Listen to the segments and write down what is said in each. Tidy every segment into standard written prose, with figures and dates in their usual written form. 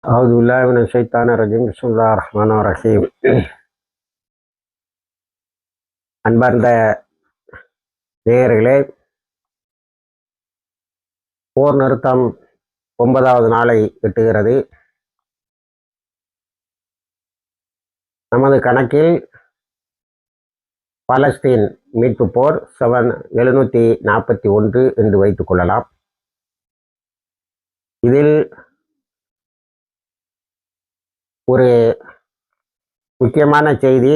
அவுதுபில்லாஹி மினஷ் ஷைத்தானிர் ரஜீம். பிஸ்மில்லாஹிர் ரஹ்மானிர் ரஹீம். அன்பார்ந்த நேயர்களே, போர் நிறுத்தம் 9வது நாளை எட்டுகிறது. நமது கணக்கில் பாலஸ்தீன் மீட்பு போர் 741 என்று வைத்துக் கொள்ளலாம். இதில் ஒரு முக்கியமான செய்தி,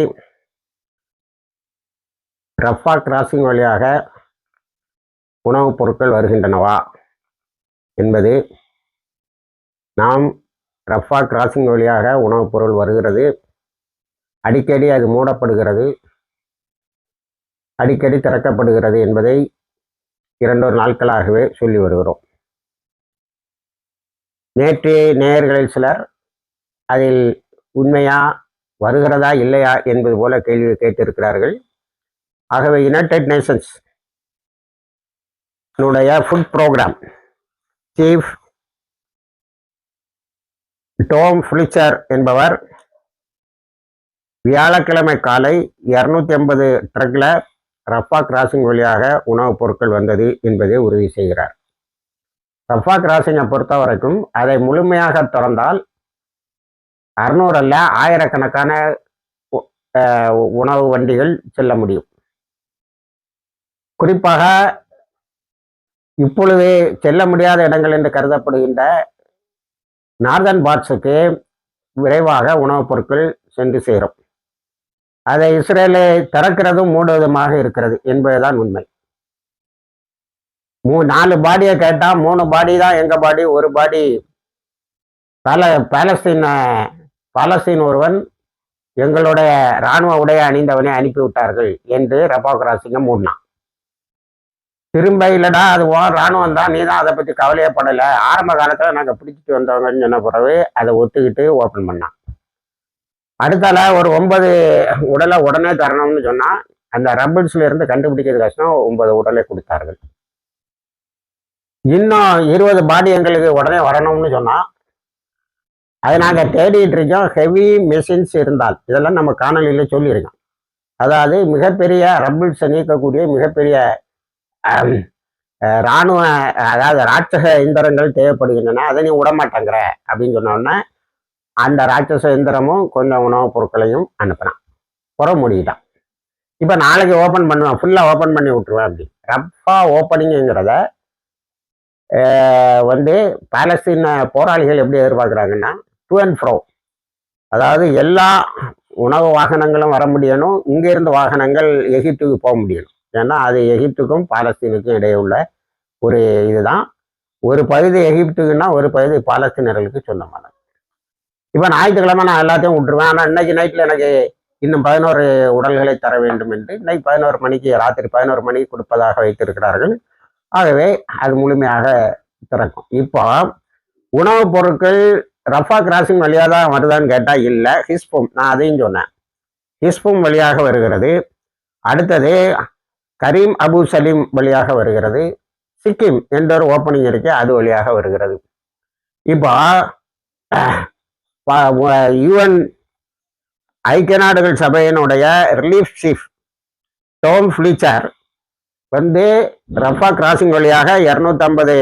ரஃபா கிராசிங் வழியாக உணவுப் பொருட்கள் வருகின்றனவா என்பது. நாம் ரஃபா கிராசிங் வழியாக உணவுப் பொருள் வருகிறது, அடிக்கடி அது மூடப்படுகிறது, அடிக்கடி திறக்கப்படுகிறது என்பதை 2 நாட்களாகவே சொல்லி வருகிறோம். நேற்று நேயர்களில் சிலர் அதில் உண்மையா வருகிறதா இல்லையா என்பது போல கேள்வி கேட்டிருக்கிறார்கள். ஆகவே United Nations food programme chief Tom Fletcher என்பவர் வியாழக்கிழமை காலை 250 ட்ரக்கில் ரஃபா கிராசிங் வழியாக உணவுப் பொருட்கள் வந்தது என்பதை உறுதி செய்கிறார். ரஃபா கிராசிங்கை பொறுத்த வரைக்கும் அதை முழுமையாக திறந்தால் 600 அல்ல, ஆயிரக்கணக்கான உணவு வண்டிகள் செல்ல முடியும். குறிப்பாக இப்பொழுது செல்ல முடியாத இடங்கள் என்று கருதப்படுகின்ற நார்தன் பார்ட்ஸுக்கு விரைவாக உணவுப் பொருட்கள் சென்று சேரும். அதை இஸ்ரேலை திறக்கிறதும் மூடுவதுமாக இருக்கிறது என்பதுதான் உண்மை. 4 பாடியை கேட்டால் 3 பாடி தான் எங்க பாடி, ஒரு பாடி பாலஸ்தீன் ஒருவன் எங்களுடைய இராணுவ உடைய அணிந்தவனை அனுப்பிவிட்டார்கள் என்று ரஃபா கிராசிங்கை மூடினான். திரும்ப இல்லடா அது இராணுவம் தான், நீ தான் அதை பற்றி கவலையப்படலை, ஆரம்ப காலத்தில் நாங்கள் பிடிச்சிட்டு வந்தவங்கன்னு சொன்ன பிறகு அதை ஒத்துக்கிட்டு ஓப்பன் பண்ணான். அடுத்தால ஒரு 9 உடலை உடனே தரணும்னு சொன்னால் அந்த ரப்பிள்ஸ்ல இருந்து கண்டுபிடிக்கிறது கஷ்டம், 9 உடலை கொடுத்தார்கள். இன்னும் 20 பாடி எங்களுக்கு உடனே வரணும்னு சொன்னால் அதை நாங்கள் தேடிட்டு இருக்கோம். ஹெவி மெஷின்ஸ் இருந்தால், இதெல்லாம் நம்ம காணொலியில் சொல்லியிருக்கோம். அதாவது மிகப்பெரிய ரப்பிள்ஸை நீக்கக்கூடிய மிகப்பெரிய இராணுவ, அதாவது ராட்சச இயந்திரங்கள் தேவைப்படுகின்றன, அதை நீ விடமாட்டேங்கிற அப்படின்னு சொன்னோடனே அந்த ராட்சச இயந்திரமும் கொஞ்சம் உணவுப் பொருட்களையும் அனுப்பினான். புற முடியிட்டான். இப்போ நாளைக்கு ஓப்பன் பண்ணுவேன், ஃபுல்லாக ஓப்பன் பண்ணி விட்டுருவேன் அப்படி. ரஃபா ஓப்பனிங்கிறத பாலஸ்தீன போராளிகள் எப்படி எதிர்பார்க்குறாங்கன்னா, டு அண்ட் ஃப்ரோ, அதாவது எல்லா உணவு வாகனங்களும் வர முடியணும், இங்கேருந்து வாகனங்கள் எகிப்துக்கு போக முடியணும். ஏன்னா அது எகிப்துக்கும் பாலஸ்தீனுக்கும் இடையே உள்ள ஒரு இதுதான். ஒரு பகுதி எகிப்துக்குன்னா ஒரு பகுதி பாலஸ்தீனர்களுக்கு சொந்தமானது. இப்போ ஞாயிற்றுக்கிழமை நான் எல்லாத்தையும் விட்டுருவேன். ஆனால் இன்னைக்கு நைட்டில் எனக்கு இன்னும் 11 உடல்களை தர வேண்டும் என்று இன்னைக்கு 11 மணிக்கு, ராத்திரி 11 மணிக்கு கொடுப்பதாக வைத்திருக்கிறார்கள். ஆகவே அது முழுமையாக திறக்கும். இப்போ உணவுப் பொருட்கள் ரஃபா கிராசிங் வழியாக தான் வருதான்னு கேட்டால் இல்லை, ஹிஸ்பும், நான் அதையும் சொன்னேன், ஹிஸ்பும் வழியாக வருகிறது. அடுத்தது கரீம் அபு சலீம் வழியாக வருகிறது. சிக்கிம் என்ற ஒரு ஓப்பனிங் இருக்கு, அது வழியாக வருகிறது. இப்போ யுஎன் ஐக்கிய நாடுகள் சபையினுடைய relief chief Tom ஃபிளிச்சர் Rafah crossing வழியாக 250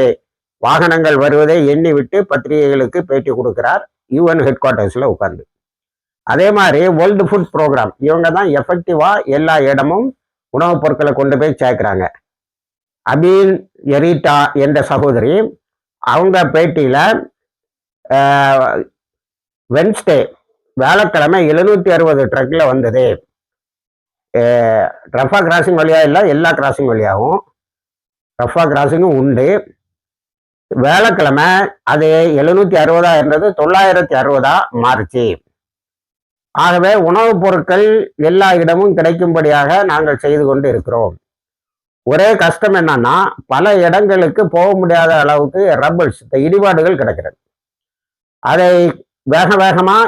வாகனங்கள் வருவதை எண்ணி விட்டு பத்திரிகைகளுக்கு பேட்டி கொடுக்கிறார், யுஎன் ஹெட் குவார்ட்டர்ஸில் உட்கார்ந்து. அதே மாதிரி வேர்ல்டு ஃபுட் ப்ரோக்ராம், இவங்க தான் எஃபெக்டிவாக எல்லா இடமும் உணவுப் பொருட்களை கொண்டு போய் சேர்க்குறாங்க. அபீன் எரிட்டா என்ற சகோதரி, அவங்க பேட்டியில் வென்ஸ்டே வியாழக்கிழமை 760 ட்ரக்கில் வந்தது. ரஃபா கிராசிங் வழியாக இல்லை, எல்லா கிராசிங் வழியாகவும் ரஃபா கிராசிங்கும் உண்டு. வியாழக்கிழமை அது 760 இருந்தது, 960 மாறுச்சு. ஆகவே உணவுப் பொருட்கள் எல்லா இடமும் கிடைக்கும்படியாக நாங்கள் செய்து கொண்டு இருக்கிறோம். ஒரே கஷ்டம் என்னன்னா, பல இடங்களுக்கு போக முடியாத அளவுக்கு ரப்பிள்ஸ், இடிபாடுகள் கிடைக்கிறது. அதை வேகமா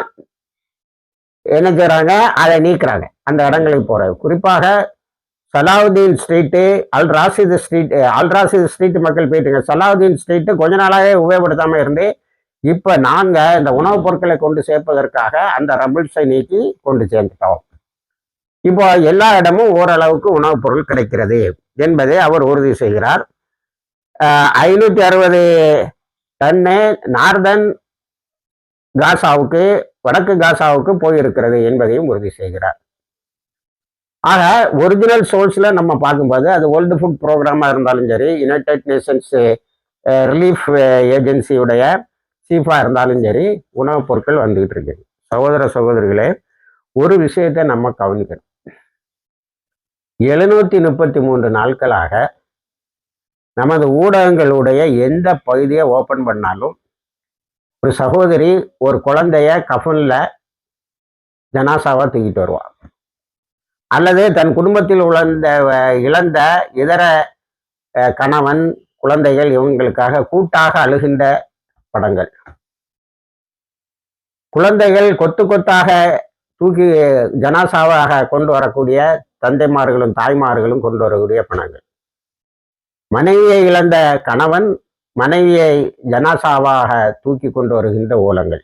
என்ன செய்றாங்க, அதை நீக்கிறாங்க அந்த இடங்களுக்கு போறது. குறிப்பாக சலாவுதீன் ஸ்ட்ரீட்டு, அல் ராசித் ஸ்ட்ரீட் மக்கள் போயிட்டுங்க. சலாவுதீன் ஸ்ட்ரீட்டு கொஞ்ச நாளாகவே உபயோகப்படுத்தாமல் இருந்து இப்ப நாங்க இந்த உணவுப் பொருட்களை கொண்டு சேர்ப்பதற்காக அந்த ரபிள்ஸை நீக்கி கொண்டு சேர்ந்துட்டோம். இப்போ எல்லா இடமும் ஓரளவுக்கு உணவுப் பொருள் கிடைக்கிறது என்பதை அவர் உறுதி செய்கிறார். 560 டன்னு நார்தன் காசாவுக்கு, வடக்கு காசாவுக்கு போயிருக்கிறது என்பதையும் உறுதி செய்கிறார். ஆக ஒரிஜினல் சோர்ஸ்ல நம்ம பார்க்கும்போது அது வேர்ல்டு ஃபுட் ப்ரோக்ராமா இருந்தாலும் சரி, யுனைடெட் நேஷன்ஸ் ரிலீஃப் ஏஜென்சியுடைய சீஃபா இருந்தாலும் சரி, உணவுப் பொருட்கள் வந்துகிட்டு இருக்கு. சகோதர சகோதரிகளே, ஒரு விஷயத்தை நம்ம கவனிக்கணும். 733 நாட்களாக நமது ஊடகங்களுடைய எந்த பகுதியை ஓபன் பண்ணாலும் ஒரு சகோதரி ஒரு குழந்தைய கஃன்ல ஜனாசாவா தூக்கிட்டு வருவா, அல்லது தன் குடும்பத்தில் இழந்த இதர கணவன் குழந்தைகள் இவங்களுக்காக கூட்டாக அழுகின்ற படங்கள், குழந்தைகள் கொத்து கொத்தாக தூக்கி ஜனாசாவாக கொண்டு வரக்கூடிய தந்தைமார்களும் தாய்மார்களும் கொண்டு வரக்கூடிய படங்கள், மனைவியை இழந்த கணவன் மனைவியை ஜனாசாவாக தூக்கி கொண்டு வருகின்ற ஓலங்கள்,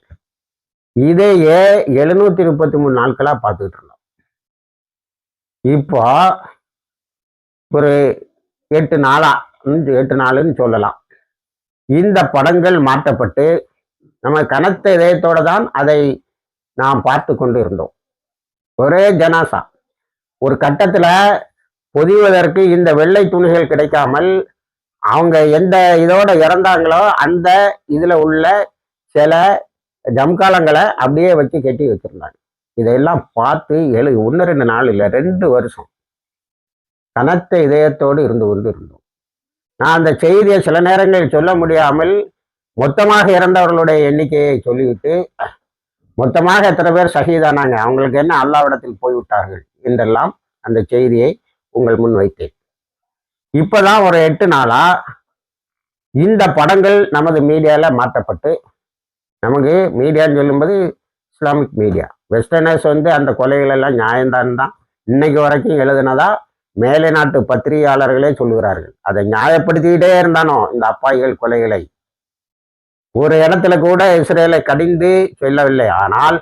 இதையே 733 நாட்களா பார்த்துக்கிட்டு இருந்தோம். இப்போ ஒரு 8 நாளுன்னு சொல்லலாம். இந்த படங்கள் மாற்றப்பட்டு நம்ம கனத்த இதயத்தோட தான் அதை நாம் பார்த்து கொண்டு இருந்தோம். ஒரே ஜனாசா. ஒரு கட்டத்துல பொதிவதற்கு இந்த வெள்ளை துணிகள் கிடைக்காமல் அவங்க எந்த இதோட இறந்தாங்களோ அந்த இதுல உள்ள சில ஜம்காலங்களை அப்படியே வச்சு கட்டி வச்சிருந்தாங்க. இதையெல்லாம் பார்த்து 1-2 நாள் இல்லை, 2 வருஷம் கனத்த இதயத்தோடு இருந்து கொண்டு இருந்தோம். நான் அந்த செய்தியை சில நேரங்களில் சொல்ல முடியாமல் மொத்தமாக இறந்தவர்களுடைய எண்ணிக்கையை சொல்லிவிட்டு, மொத்தமாக எத்தனை பேர் ஷஹீதானாங்க, அவங்களுக்கு என்ன அல்லாஹ்விடத்தில் போய்விட்டார்கள் என்றெல்லாம் அந்த செய்தியை உங்கள் முன் வைத்தேன். இப்பதான் ஒரு 8 நாளா இந்த படங்கள் நமது மீடியால மாற்றப்பட்டு, நமக்கு மீடியான்னு சொல்லும்போது இஸ்லாமிக் மீடியா, வெஸ்டர்னர்ஸ் அந்த கொலைகள் எல்லாம் நியாயம்தான் தான் இன்னைக்கு வரைக்கும் எழுதுனதா மேலை நாட்டு பத்திரிகையாளர்களே சொல்லுகிறார்கள். அதை நியாயப்படுத்திக்கிட்டே இருந்தானோ இந்த அப்பாய்கள் கொலைகளை. ஒரு இடத்துல கூட இஸ்ரேலை கடிந்து சொல்லவில்லை. ஆனால்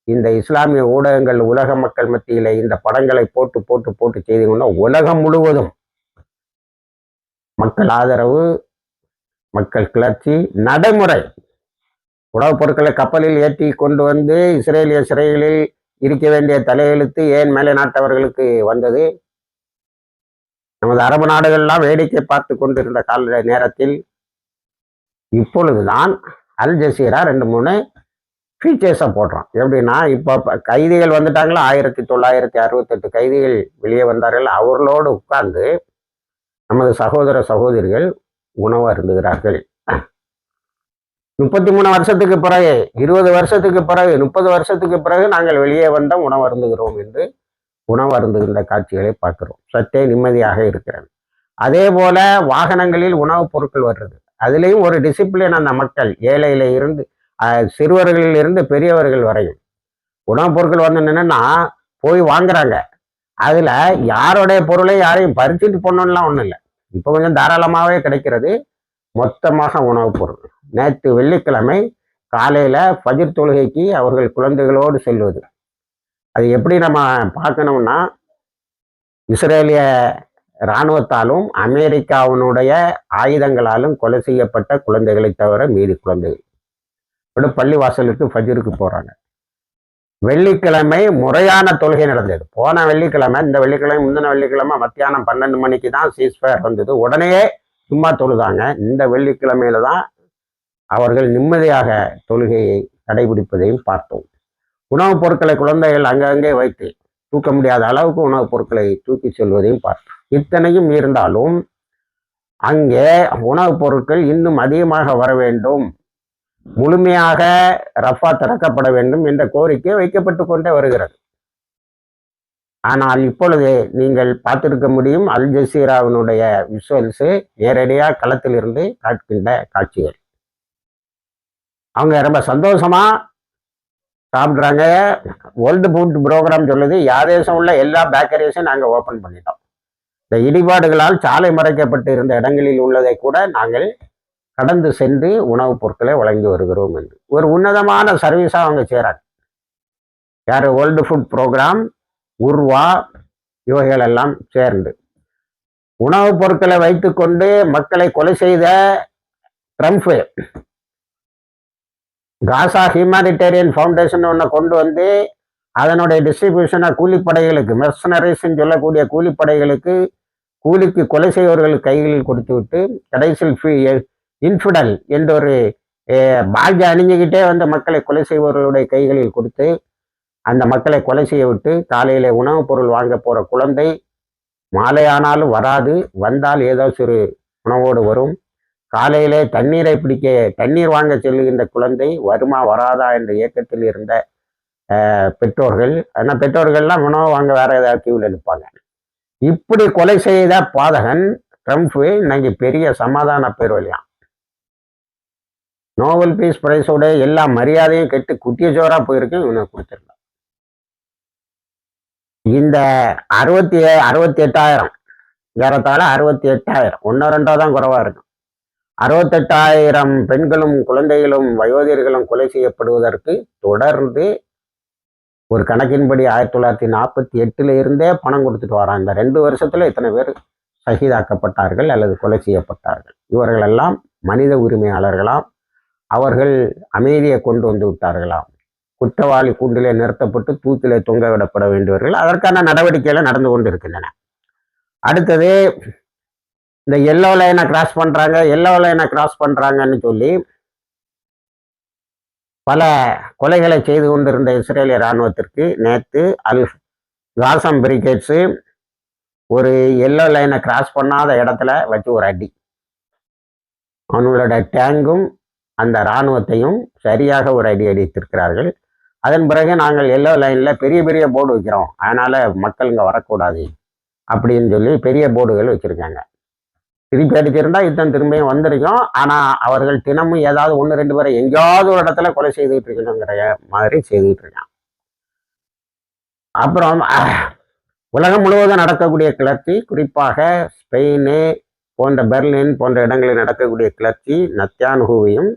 இந்த இஸ்லாமிய ஊடகங்கள் உலக மக்கள் மத்தியில இந்த படங்களை போட்டு போட்டு போட்டு செய்து கொண்ட உலகம் முழுவதும் மக்கள் ஆதரவு, மக்கள் கிளர்ச்சி, நடைமுறை உணவுப் பொருட்களை கப்பலில் ஏற்றி கொண்டு வந்து இஸ்ரேலிய சிறைகளில் இருக்க வேண்டிய தலையெழுத்து ஏன் மேலை நாட்டவர்களுக்கு வந்தது? நமது அரபு நாடுகள்லாம் வேடிக்கை பார்த்து கொண்டிருந்த கால நேரத்தில் இப்பொழுதுதான் அல் ஜசீரா 2-3 ஃபீச்சர்ஸை போடுறான். எப்படின்னா, இப்போ கைதிகள் வந்துட்டாங்களா, 1968 கைதிகள் வெளியே வந்தார்கள். அவர்களோடு உட்கார்ந்து நமது சகோதர சகோதரிகள் உணவு அருந்துகிறார்கள். 33 வருஷத்துக்கு பிறகு, 20 வருஷத்துக்கு பிறகு, 30 வருஷத்துக்கு பிறகு நாங்கள் வெளியே வந்த உணவு அருந்துகிறோம் என்று உணவு அருந்துகின்ற காட்சிகளை பார்க்கிறோம். சற்றே நிம்மதியாக இருக்கிறது. அதே போல வாகனங்களில் உணவுப் பொருட்கள் வர்றது, அதுலேயும் ஒரு டிசிப்ளின். அந்த மக்கள் ஏழையில இருந்து சிறுவர்களில் இருந்து பெரியவர்கள் வரையும் உணவுப் பொருட்கள் வந்து நின்னா போய் வாங்குறாங்க. அதுல யாருடைய பொருளை யாரையும் பறிச்சுட்டு போனோம்லாம் ஒன்றும் இல்லை. இப்போ கொஞ்சம் தாராளமாகவே கிடைக்கிறது மொத்தமாக உணவுப் பொருள். நேற்று வெள்ளிக்கிழமை காலையில ஃபஜ்ர் தொழுகைக்கு அவர்கள் குழந்தைகளோடு செல்வது, அது எப்படி நம்ம பார்க்கணும்னா, இஸ்ரேலிய இராணுவத்தாலும் அமெரிக்காவினுடைய ஆயுதங்களாலும் கொலை செய்யப்பட்ட குழந்தைகளை தவிர மீதி குழந்தைகள் பள்ளி வாசலுக்கு ஃபஜ்ருக்கு போறாங்க. வெள்ளிக்கிழமை முறையான தொழுகை நடந்தது. போன வெள்ளிக்கிழமை, இந்த வெள்ளிக்கிழமை முந்தின வெள்ளிக்கிழமை மத்தியானம் 12 மணிக்கு தான் சீஸ்ஃபயர் வந்தது. உடனே சும்மா தொழுதாங்க. இந்த வெள்ளிக்கிழமையில தான் அவர்கள் நிம்மதியாக தொழுகையை கடைபிடிப்பதையும் பார்த்தோம். உணவுப் பொருட்களை குழந்தைகள் அங்கங்கே வைத்து தூக்க முடியாத அளவுக்கு உணவுப் பொருட்களை தூக்கி செல்வதையும் பார்த்தோம். இத்தனையும் இருந்தாலும் அங்கே உணவுப் பொருட்கள் இன்னும் அதிகமாக வர வேண்டும், முழுமையாக ரஃபா திறக்கப்பட வேண்டும் என்ற கோரிக்கை வைக்கப்பட்டு கொண்டே வருகிறது. ஆனால் இப்பொழுது நீங்கள் பார்த்திருக்க முடியும், அல் ஜசீராவினுடைய விஷுவல்ஸ் நேரடியாக களத்தில் இருந்து காட்டுகின்ற காட்சிகள். அவங்க ரொம்ப சந்தோஷமா சாப்பிட்றாங்க. வேர்ல்டு ஃபுட் ப்ரோக்ராம் சொல்லுது, யாதேசம் உள்ள எல்லா பேக்கரிஸும் நாங்கள் ஓப்பன் பண்ணிட்டோம். இந்த இடிபாடுகளால் சாலை மறைக்கப்பட்டு இருந்த இடங்களில் உள்ளதை கூட நாங்கள் கடந்து சென்று உணவுப் பொருட்களை வழங்கி வருகிறோம் என்று ஒரு உன்னதமான சர்வீஸாக அவங்க செய்கிறாங்க. யார்? வேர்ல்டு ஃபுட் ப்ரோக்ராம், உர்வா, இவைகள் எல்லாம் சேர்ந்து உணவுப் பொருட்களை வைத்துக்கொண்டு மக்களை கொலை செய்த ட்ரம்ப் காசா ஹியூமானிட்டேரியன் ஃபவுண்டேஷன் ஒன்றை கொண்டு வந்து அதனுடைய டிஸ்ட்ரிபியூஷனை கூலிப்படைகளுக்கு, மெர்சனரிஸ்ன்னு சொல்லக்கூடிய கூலிப்படைகளுக்கு, கூலிக்கு கொலை செய்வர்களுக்கு கைகளில் கொடுத்து விட்டு கடைசியில் இன்ஃபிடல் என்ற ஒரு பாஜ அணிஞ்சுக்கிட்டே வந்து மக்களை கொலை செய்பவர்களுடைய கைகளில் கொடுத்து அந்த மக்களை கொலை செய்ய விட்டு காலையில் உணவுப் பொருள் வாங்க போகிற குழந்தை மாலையானாலும் வராது, வந்தால் ஏதோ சிறு உணவோடு வரும். காலையிலே தண்ணீர் வாங்க செல்லுகின்ற குழந்தை வருமா வராதா என்ற இயக்கத்தில் இருந்த பெற்றோர்கள், ஆனால் பெற்றோர்கள்லாம் உணவு வாங்க வேற ஏதாவது கியூவில் இருப்பாங்க. இப்படி கொலை செய்த பாதகன் ட்ரம்ப் இன்னைக்கு பெரிய சமாதான பேர் வழியான். நோபல் பீஸ் பிரைஸோட எல்லா மரியாதையும் கெட்டு குட்டிய சோறா போயிருக்கு இவனுக்கு கொடுத்துருந்தான். இந்த 68,000 ஏறத்தாழ 68,000 1 2 தான் குறைவா இருக்கும். 68,000 பெண்களும் குழந்தைகளும் வயோதிகர்களும் கொலை செய்யப்படுவதற்கு தொடர்ந்து ஒரு கணக்கின்படி 1948 இருந்தே பணம் கொடுத்துட்டு வரான். இந்த 2 வருஷத்துல இத்தனை பேர் ஷஹீதாக்கப்பட்டார்கள் அல்லது கொலை செய்யப்பட்டார்கள். இவர்களெல்லாம் மனித உரிமையாளர்களாம். அவர்கள் அமைதியை கொண்டு வந்து விட்டார்களாம். குற்றவாளி கூண்டிலே நிறுத்தப்பட்டு தூக்கிலே தொங்க விடப்பட வேண்டியவர்கள். அதற்கான நடவடிக்கைகள் நடந்து கொண்டு இருக்கின்றன. அடுத்தது இந்த எல்லோ லைனை கிராஸ் பண்றாங்கன்னு சொல்லி பல கொலைகளை செய்து கொண்டிருந்த இஸ்ரேலிய இராணுவத்திற்கு நேற்று காசம் பிரிகேட்ஸு ஒரு எல்லோ லைனை கிராஸ் பண்ணாத இடத்துல வச்சு ஒரு அடி. அவங்களோட டேங்கும் அந்த இராணுவத்தையும் சரியாக ஒரு அடி அடித்திருக்கிறார்கள். அதன் பிறகு நாங்கள் எல்லோ லைனில் பெரிய பெரிய போர்டு வைக்கிறோம், அதனால் மக்கள் இங்கே வரக்கூடாது அப்படின்னு சொல்லி பெரிய போர்டுகள் வச்சுருக்காங்க. திருப்பி அடிச்சிருந்தா யுத்தம் திரும்பியும் வந்திருக்கும். ஆனால் அவர்கள் தினமும் ஏதாவது 1 2 பேரை எங்கேயாவது ஒரு இடத்துல கொலை செய்துகிட்டு இருக்கணுங்கிற மாதிரி செய்துகிட்டு இருக்கான். அப்புறம் உலகம் முழுவதும் நடக்கக்கூடிய கிளர்ச்சி, குறிப்பாக ஸ்பெயின் போன்ற பெர்லின் போன்ற இடங்களில் நடக்கக்கூடிய கிளர்ச்சி நத்யான்ஹூவையும்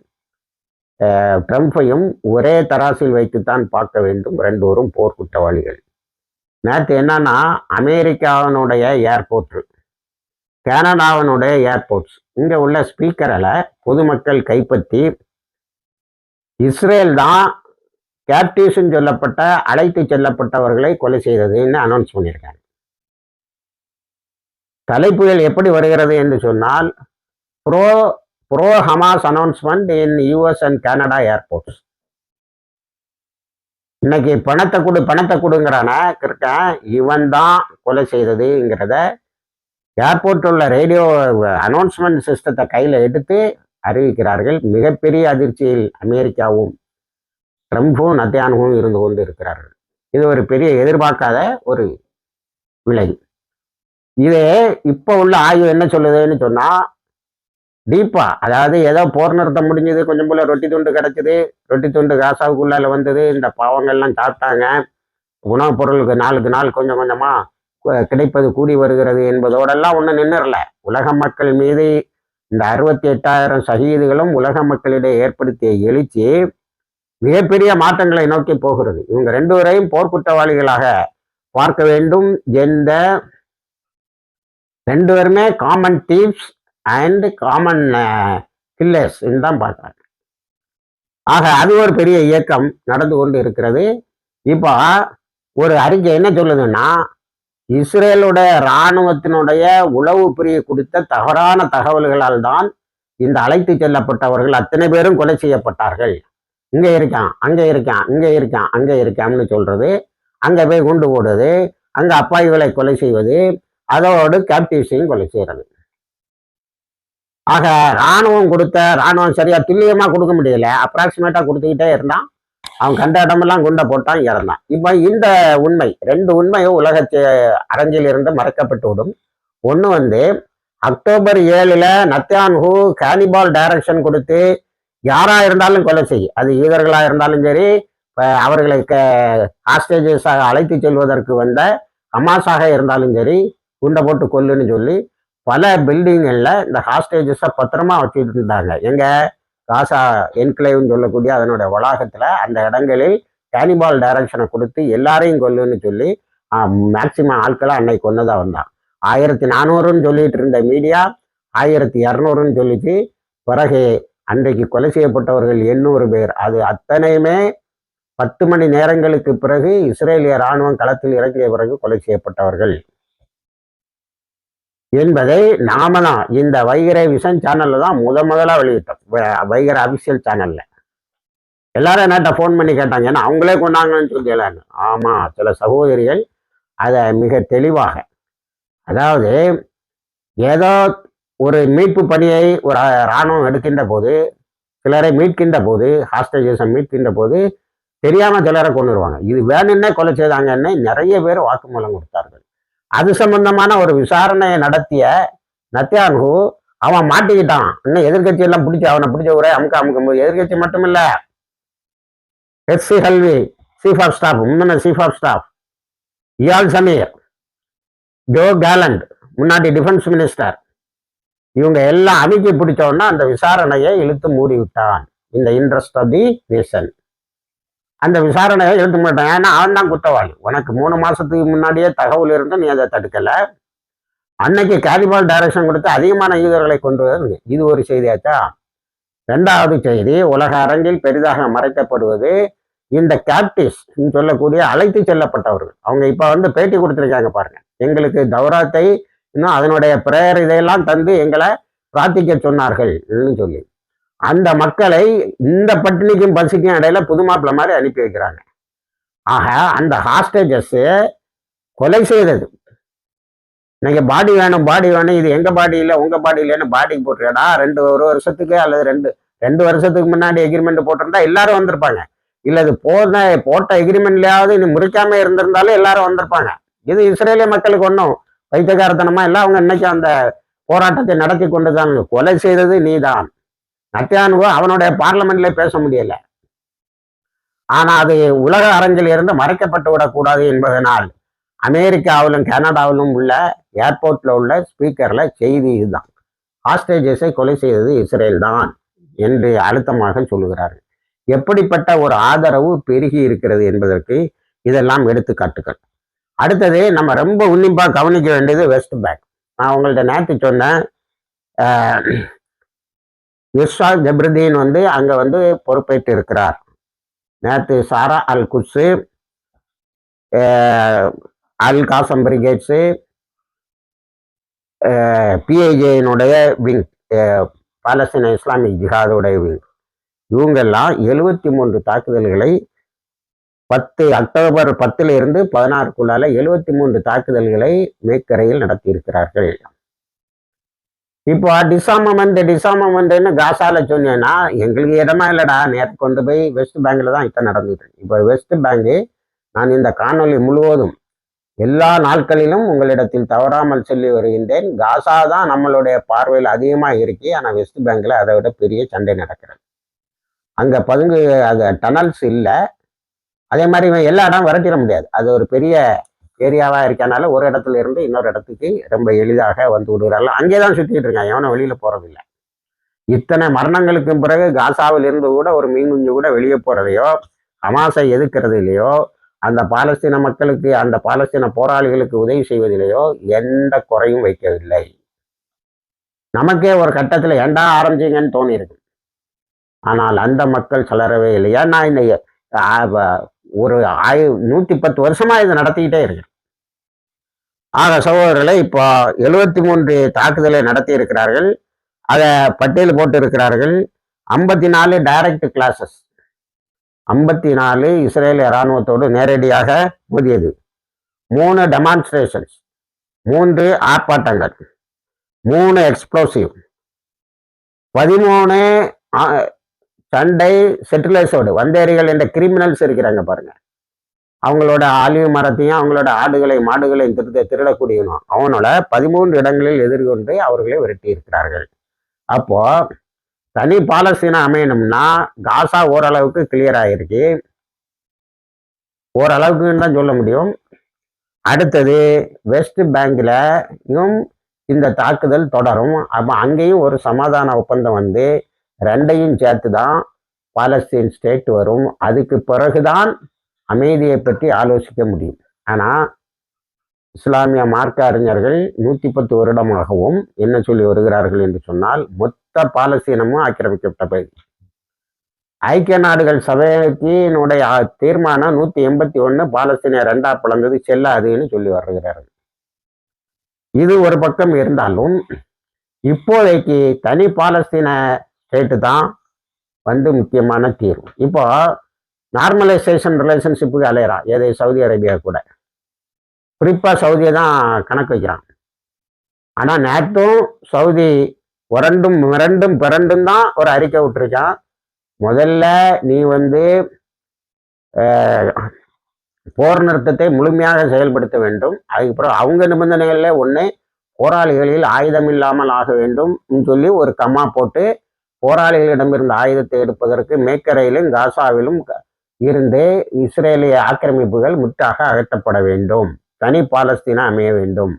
ட்ரம்பையும் ஒரே தராசில் வைத்துத்தான் பார்க்க வேண்டும். 2 போர் குற்றவாளிகள். நேற்று என்னன்னா, அமெரிக்காவினுடைய ஏர்போர்ட், கனடாவினுடைய ஏர்போர்ட்ஸ், இங்கே உள்ள ஸ்பீக்கரில் பொதுமக்கள் கைப்பற்றி இஸ்ரேல் தான் கேப்டிவ்ஸ்ன்னு சொல்லப்பட்ட அழைத்து செல்லப்பட்டவர்களை கொலை செய்ததுன்னு அனௌன்ஸ் பண்ணியிருக்காங்க. தலைப்புகள் எப்படி வருகிறது என்று சொன்னால், bro Hamas announcement in US and Canada airports. இன்னைக்கு பணத்தை கொடுங்கிறான இருக்கேன், இவன் தான் கொலை செய்ததுங்கிறத ஏர்போர்ட் உள்ள ரேடியோ அனௌன்ஸ்மெண்ட் சிஸ்டத்தை கையில் எடுத்து அறிவிக்கிறார்கள். மிகப்பெரிய அதிர்ச்சியில் அமெரிக்காவும் ட்ரம்பும் நத்யான்ஹூவும் இருந்து கொண்டு இருக்கிறார்கள். இது ஒரு பெரிய எதிர்பார்க்காத ஒரு விளைவு. இதே இப்போ உள்ள ஆய்வு என்ன சொல்லுதுன்னு சொன்னா, டீப்பா, அதாவது ஏதோ போர் நிறுத்தம் முடிஞ்சது, கொஞ்சம் போல ரொட்டி துண்டு கிடைச்சது, ரொட்டி துண்டு காசாவுக்குள்ளால வந்தது, இந்த பாவங்கள்லாம் சாப்பிட்டாங்க, உணவுப் பொருளுக்கு நாளுக்கு நாள் கொஞ்சம் கொஞ்சமா கிடைப்பது கூடி வருகிறது என்பதோடெல்லாம் ஒன்றும் நின்றுடல. உலக மக்கள் மீது இந்த 68,000 ஷஹீதுகளும் உலக மக்களிடையே ஏற்படுத்திய எழுச்சி மிகப்பெரிய மாற்றங்களை நோக்கி போகிறது. இவங்க 2 பேரையும் போர்க்குற்றவாளிகளாக பார்க்க வேண்டும். எந்த 2 பேருமே common thieves and common killers தான் பார்க்குறாங்க. ஆக அது ஒரு பெரிய இயக்கம் நடந்து கொண்டு இருக்கிறது. இப்போ ஒரு அறிக்கை என்ன சொல்லுதுன்னா, இஸ்ரேலுடைய இராணுவத்தினுடைய உளவு பிரிவு கொடுத்த தவறான தகவல்களால் தான் இந்த அழைத்து செல்லப்பட்டவர்கள் அத்தனை பேரும் கொலை செய்யப்பட்டார்கள். இங்கே இருக்கான், அங்கே இருக்கான், இங்கே இருக்கான், அங்கே இருக்கான்னு சொல்றது, அங்கே போய் குண்டு போடுறது, அங்கே அப்பாவிகளை கொலை செய்வது, அதோடு கேப்டிவ்ஸையும் கொலை செய்யறது. ஆக ராணுவம் சரியா துல்லியமா கொடுக்க முடியல, அப்ராக்சிமேட்டா கொடுத்துக்கிட்டே இருந்தான். அவன் கண்ட இடமெல்லாம் குண்டை போட்டான், இறந்தான். இப்போ இந்த உண்மை 2 உண்மையும் உலக அரங்கில் இருந்து மறைக்கப்பட்டு விடும். ஒன்று அக்டோபர் 7 நத்யான்ஹூ ஹானிபால் டைரக்ஷன் கொடுத்து யாரா இருந்தாலும் கொலை செய், அது ஈதர்களா இருந்தாலும் சரி, அவர்களை ஹாஸ்டேஜஸாக அழைத்து செல்வதற்கு வந்த ஹமாஸாக இருந்தாலும் சரி, குண்டை போட்டு கொல்லுன்னு சொல்லி பல பில்டிங்கள்ல இந்த ஹாஸ்டேஜஸை பத்திரமா வச்சுட்டு இருந்தாங்க. எங்க காசா என்க்ளேவ்னு சொல்லக்கூடிய அதனுடைய வளாகத்துல அந்த இடங்களில் கேனிபால் டைரக்ஷனை கொடுத்து எல்லாரையும் கொல்லுன்னு சொல்லி மேக்சிமம் ஆட்களை அன்னைக்கு கொன்னதா வந்தான். 1400ன்னு சொல்லிட்டு இருந்த மீடியா 1200ன்னு சொல்லிச்சு. பிறகு அன்றைக்கு கொலை செய்யப்பட்டவர்கள் 800 பேர். அது அத்தனையுமே 10 மணி நேரங்களுக்கு பிறகு இஸ்ரேலிய இராணுவம் களத்தில் இறங்கிய பிறகு கொலை செய்யப்பட்டவர்கள் என்பதை நாம தான் இந்த வைகரை விஷன் சேனல்ல தான் முதலா வெளியிட்டோம். வைகரை அபிஷியல் சேனல்ல எல்லாரும் என்னட்ட ஃபோன் பண்ணி கேட்டாங்க, ஏன்னா அவங்களே கொண்டாங்கன்னு சொல்லலான்னு. ஆமா, சில சகோதரிகள் அதை மிக தெளிவாக, அதாவது ஏதோ ஒரு மீட்பு பணியை ஒரு இராணுவம் எடுக்கின்ற போது, சிலரை மீட்கின்ற போது, ஹாஸ்டேஜஸை மீட்கின்ற போது தெரியாம சிலரை கொண்டுருவாங்க. இது வேணும்னே கொலை செய்தாங்கன்னு நிறைய பேர் வாக்குமூலம் கொடுத்தார்கள். அது சம்பந்தமான ஒரு விசாரணையை நடத்திய நத்தியான்ஹூ அவன் மாட்டிக்கிட்டான். இன்னும் எதிர்கட்சி எல்லாம் பிடிச்சி அவனை பிடிச்ச ஒரே அமுக்கும் போது எதிர்கட்சி மட்டும் இல்ல, எஸ்.சி. ஹல்வி சீஃப் ஆஃப் ஸ்டாஃப், முன்ன chief of staff, Eyal Zamir, Yoav Gallant முன்னாடி டிஃபென்ஸ் மினிஸ்டர், இவங்க எல்லாம் அமைக்கி பிடிச்சோன்னா அந்த விசாரணையை இழுத்து மூடி விட்டான். இந்த இன்ட்ரெஸ்ட் ஆஃப் தி நேஷன் அந்த விசாரணையை இழுத்து மாட்டான். ஏன்னா அவன் தான் குற்றவாளி. உனக்கு 3 மாசத்துக்கு முன்னாடியே தகவல் இருந்து நீ அதை தடுக்கல. அன்னைக்கு கேனிபால் டைரக்ஷன் கொடுத்து அதிகமான யூதர்களை கொண்டு வருது. இது ஒரு செய்தியாச்சா? 2வது செய்தி, உலக அரங்கில் பெரிதாக மறைக்கப்படுவது இந்த கேப்டிவ்ஸ் சொல்லக்கூடிய அழைத்து செல்லப்பட்டவர்கள். அவங்க இப்ப பேட்டி கொடுத்துருக்காங்க பாருங்க. எங்களுக்கு தௌராத்தை இன்னும் அதனுடைய பிரேயர் இதையெல்லாம் தந்து எங்களை பிரார்த்திக்க சொன்னார்கள் சொல்லி அந்த மக்களை இந்த பட்டினிக்கும் பசிக்கும் இடையில புது மாப்பிள்ள மாதிரி அனுப்பி வைக்கிறாங்க. ஆக அந்த ஹாஸ்டேஜஸ் கொலை செய்தது. இன்னைக்கு பாடி வேணும் இது எங்க பாடி இல்லை உங்க பாடி இல்லைன்னு பாடிக்கு போட்டுருக்கா. ஒரு வருஷத்துக்கு அல்லது ரெண்டு வருஷத்துக்கு முன்னாடி எக்ரிமெண்ட் போட்டிருந்தா எல்லாரும் வந்திருப்பாங்க. இல்ல இது போட்ட எக்ரிமெண்ட்லயாவது இது முறிக்காம இருந்திருந்தாலும் எல்லாரும் வந்திருப்பாங்க. இது இஸ்ரேலிய மக்களுக்கு ஒன்றும் பைத்தியக்காரத்தனமா இல்லை. அவங்க இன்னைக்கு அந்த போராட்டத்தை நடத்தி கொண்டுதான். கொலை செய்தது நீதான். நத்தியான்ஹூ அவனுடைய பார்லமெண்ட்ல பேச முடியல. ஆனா அது உலக அரங்கில் இருந்து மறைக்கப்பட்டு விடக்கூடாது என்பதனால் அமெரிக்காவிலும் கனடாவிலும் உள்ள ஏர்போர்ட்ல உள்ள ஸ்பீக்கர்ல செய்தி இதுதான், ஹாஸ்டேஜஸை கொலை செய்தது இஸ்ரேல் தான் என்று அழுத்தமாக சொல்லுகிறார்கள். எப்படிப்பட்ட ஒரு ஆதரவு பெருகி இருக்கிறது என்பதற்கு இதெல்லாம் எடுத்துக்காட்டுகள். அடுத்தது நம்ம ரொம்ப உன்னிப்பா கவனிக்க வேண்டியது வெஸ்ட் பேங்க். நான் உங்கள்ட்ட நேற்று சொன்னேன், இஸ்ஹாக் ஜப்ருதீன் அங்க பொறுப்பேற்று இருக்கிறார். நேற்று சாரா அல் குட்ஸு, அல் காசம் பிரிகேட்ஸு, பிஐஜேனுடைய விங், பாலஸ்தீன இஸ்லாமிக் ஜிஹாதுடைய விங், இவங்கெல்லாம் 73 தாக்குதல்களை அக்டோபர் 10 16 73 தாக்குதல்களை மேற்கரையில் நடத்தியிருக்கிறார்கள். இப்போ டிசாமமெண்ட்னு காசால சொன்னேன்னா எங்களுக்கு இடமா இல்லடா. நேற்று கொண்டு போய் வெஸ்ட் பேங்க்ல தான் இப்போ நடந்துட்டு. இப்போ வெஸ்ட் பேங்கு நான் இந்த காணொலி முழுவதும் எல்லா நாட்களிலும் உங்களிடத்தில் தவறாமல் சொல்லி வருகின்றேன். காசா தான் நம்மளுடைய பார்வையில் அதிகமாக இருக்கு. ஆனால் வெஸ்ட் பேங்க்ல அதை விட பெரிய சண்டை நடக்கிறது. அங்கே அது டனல்ஸ் இல்லை. அதே மாதிரி எல்லா இடம் விரட்டிட முடியாது. அது ஒரு பெரிய ஏரியாவாக இருக்கனால ஒரு இடத்துல இருந்து இன்னொரு இடத்துக்கு ரொம்ப எளிதாக விடுகிறார்கள். அங்கே தான் சுற்றிட்டு இருக்காங்க, எவனும் வெளியில போறதில்லை. இத்தனை மரணங்களுக்கும் பிறகு காசாவில் இருந்து கூட ஒரு மீன் குஞ்சு கூட வெளியே போறதையோ ஹமாஸை எதிர்க்கிறதிலையோ அந்த பாலஸ்தீன மக்களுக்கு அந்த பாலஸ்தீன போராளிகளுக்கு உதவி செய்வதிலேயோ எந்த குறையும் வைக்கவில்லை. நமக்கே ஒரு கட்டத்தில் ஏண்டா ஆரம்பிச்சிங்கன்னு தோணி இருக்கு. ஆனால் அந்த மக்கள் சலரவே இல்லை. ஏன்னா இந்த ஒரு 110 வருஷமா இதை நடத்திக்கிட்டே இருக்கு. ஆக சகோதரர்களை இப்போ 73 தாக்குதலை நடத்தி இருக்கிறார்கள். அதை பட்டியல் போட்டு இருக்கிறார்கள். 54 டைரக்ட் கிளாஸஸ், 54 இஸ்ரேலிய இராணுவத்தோடு நேரடியாக மோதியது, 3 டெமான்ஸ்ட்ரேஷன்ஸ், 3 ஆர்ப்பாட்டங்கள், 3 எக்ஸ்ப்ளோசிவ், 13 சண்டை செட்டிலர்ஸோடு வந்தேரிகள் என்ற கிரிமினல்ஸ் இருக்கிறாங்க பாருங்க. அவங்களோட ஆலிவ் மரத்தையும் அவங்களோட மாடுகளையும் திருடக்கூடியவனும் அவனோட 13 இடங்களில் எதிர்கொண்டு அவர்களை விரட்டி இருக்கிறார்கள். அப்போ தனி பாலஸ்தீனா அமையணும்னா காசா ஓரளவுக்கு கிளியர் ஆகிருக்கு, ஓரளவுக்குன்னு தான் சொல்ல முடியும். அடுத்தது வெஸ்ட் பேங்க்ல இந்த தாக்குதல் தொடரும். அப்போ அங்கேயும் ஒரு சமாதான ஒப்பந்தம் வந்து ரெண்டையும் சேர்த்து தான் பாலஸ்தீன் ஸ்டேட் வரும். அதுக்கு பிறகுதான் அமைதியை பற்றி ஆலோசிக்க முடியும். ஆனால் இஸ்லாமிய மார்க்க அறிஞர்கள் 110 வருடமாகவும் என்ன சொல்லி வருகிறார்கள் என்று சொன்னால், மொத்த பாலஸ்தீனமும் ஆக்கிரமிக்கப்பட்ட பகுதி. ஐக்கிய நாடுகள் சபையினுடைய தீர்மானம் 181 பாலஸ்தீனை ரெண்டா பிளந்தது செல்லாதுன்னு சொல்லி வருகிறார்கள். இது ஒரு பக்கம் இருந்தாலும் இப்போதைக்கு தனி பாலஸ்தீன ஸ்டேட்டு தான் வந்து முக்கியமான தீர்வு. இப்போ நார்மலைசேஷன் ரிலேஷன்ஷிப்புக்கு அலையிறான் எதை சவுதி அரேபியா கூட. குறிப்பாக சவுதியை தான் கணக்கு வைக்கிறான். ஆனால் நேற்றும் சவுதி மிரண்டும் பிறண்டும் தான் ஒரு அறிக்கை விட்டுருக்கான். முதல்ல நீ வந்து போர் நிறுத்தத்தை முழுமையாக செயல்படுத்த வேண்டும். அதுக்கப்புறம் அவங்க நிபந்தனைகளில் ஒன்று போராளிகளில் ஆயுதம் இல்லாமல் ஆக வேண்டும் சொல்லி ஒரு கம்மா போட்டு போராளிகளிடமிருந்து ஆயுதத்தை எடுப்பதற்கு மேக்கரையிலும் காசாவிலும் இருந்து இஸ்ரேலிய ஆக்கிரமிப்புகள் முற்றாக அகற்றப்பட வேண்டும். தனி பாலஸ்தீனா அமைய வேண்டும்.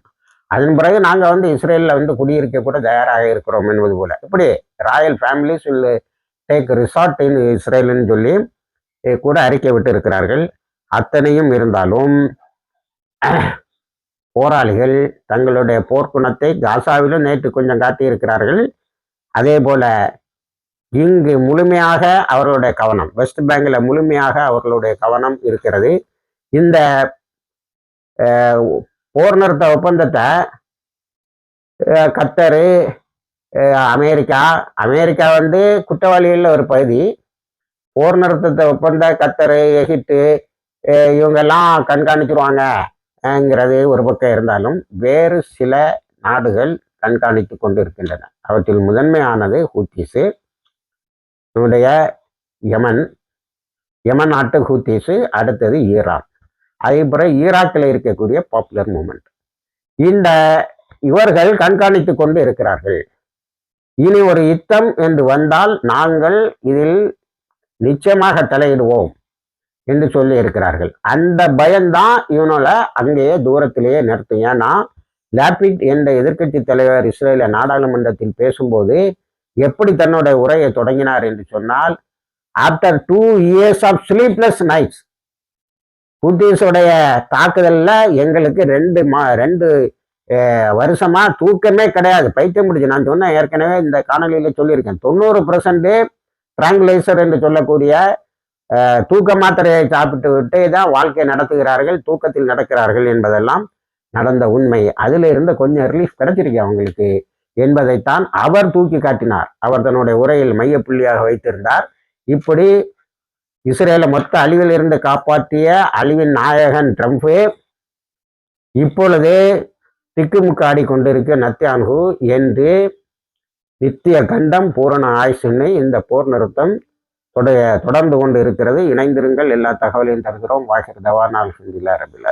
அதன் பிறகு நாங்கள் வந்து இஸ்ரேலில் வந்து குடியிருக்க கூட தயாராக இருக்கிறோம் என்பது போல. இப்படி royal families will take resort in இஸ்ரேல்னு சொல்லி கூட அறிக்கை விட்டு இருக்கிறார்கள். அத்தனையும் இருந்தாலும் போராளிகள் தங்களுடைய போர்க்குணத்தை காசாவிலும் நேற்று கொஞ்சம் காட்டியிருக்கிறார்கள். அதே போல இங்கு முழுமையாக அவர்களுடைய கவனம், வெஸ்ட் பேங்கில் முழுமையாக அவர்களுடைய கவனம் இருக்கிறது. இந்த போர் நிறுத்த ஒப்பந்தத்தை கத்தரு, அமெரிக்கா வந்து குற்றவாளிகளில் ஒரு பகுதி. போர் நிறுத்தத்தை ஒப்பந்த கத்தரு, எகிப்து இவங்கெல்லாம் கண்காணிச்சிருவாங்கங்கிறது ஒரு பக்கம் இருந்தாலும் வேறு சில நாடுகள் கண்காணித்து கொண்டு இருக்கின்றன. அவற்றில் முதன்மையானது ஹூத்திஸு, நம்முடைய யமன் நாட்டு ஹூத்திஸு, அடுத்தது ஈரான், அதே போல ஈராக்கில் இருக்கக்கூடிய பாப்புலர் மூமெண்ட். இவர்கள் கண்காணித்து கொண்டு இருக்கிறார்கள். இனி ஒரு யுத்தம் என்று வந்தால் நாங்கள் இதில் நிச்சயமாக தலையிடுவோம் என்று சொல்லி இருக்கிறார்கள். அந்த பயம்தான் இவனோட அங்கேயே தூரத்திலேயே நிறுத்தும். ஏன்னா லாபிட் என்ற எதிர்க்கட்சி தலைவர் இஸ்ரேலிய நாடாளுமன்றத்தில் பேசும்போது எப்படி தன்னோட உரையை தொடங்கினார் என்று சொன்னால், after 2 years of sleepless nights, ஹூத்திஸுடைய தாக்குதல்ல எங்களுக்கு 2 வருஷமா தூக்கமே கிடையாது, பைத்தியம் முடிச்சு. நான் சொன்னேன் ஏற்கனவே இந்த காணொலியில சொல்லியிருக்கேன், 90% ட்ராங்குலைசர் என்று சொல்லக்கூடிய தூக்க மாத்திரையை சாப்பிட்டு விட்டு தான் வாழ்க்கை நடத்துகிறார்கள், தூக்கத்தில் நடக்கிறார்கள் என்பதெல்லாம் நடந்த உண்மை. அதில் இருந்த கொஞ்சம் ரிலீஃப் கிடைச்சிருக்கு அவங்களுக்கு என்பதைத்தான் அவர் தூக்கி காட்டினார். அவர் தன்னுடைய உரையில் மையப்புள்ளியாக வைத்திருந்தார். இப்படி இஸ்ரேலை மொத்த அழிவில் இருந்து காப்பாற்றிய அழிவின் நாயகன் ட்ரம்ப் இப்பொழுது திக்குமுக்கு ஆடிக்கொண்டிருக்க நத்தியான்ஹூ என்று நித்திய கண்டம் பூரண ஆயுசுன்னு இந்த போர் நிறுத்தம் தொடர்ந்து கொண்டு இருக்கிறது. இணைந்திருங்கள். எல்லா தகவலையும் தருகிறோம். வாஹிர் தவானா அல்ஹம்துலில்லாஹி ரபில் ஆலமீன்.